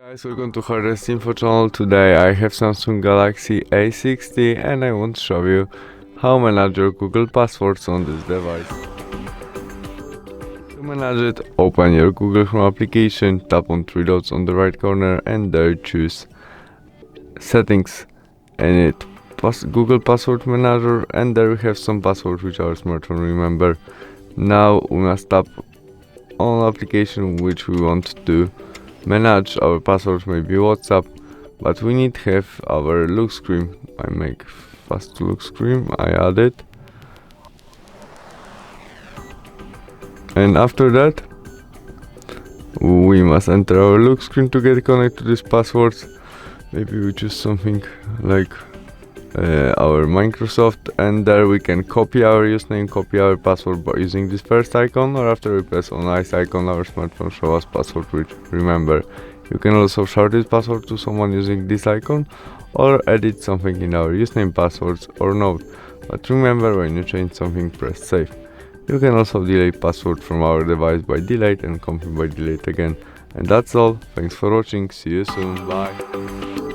Guys, welcome to HardReset.Info channel. Today I have Samsung Galaxy A60 and I want to show you how manage your Google passwords on this device. To manage it, open your Google Chrome application, tap on three dots on the right corner and there choose Settings and Google Password Manager, and there we have some passwords which our smartphone remember. Now we must tap on application which we want to manage our passwords, maybe WhatsApp, but we need to have our look screen. I make fast look screen, I add it, and after that we must enter our look screen to get connected to these passwords. Maybe we choose something like our Microsoft, and there we can copy our username, copy our password by using this first icon, or after we press on nice icon our smartphone shows us password which remember. You can also share this password to someone using this icon or edit something in our username, passwords or note, but remember, when you change something, press save. You can also delete password from our device by delete and confirm by delete again. And that's all. Thanks for watching, see you soon, bye.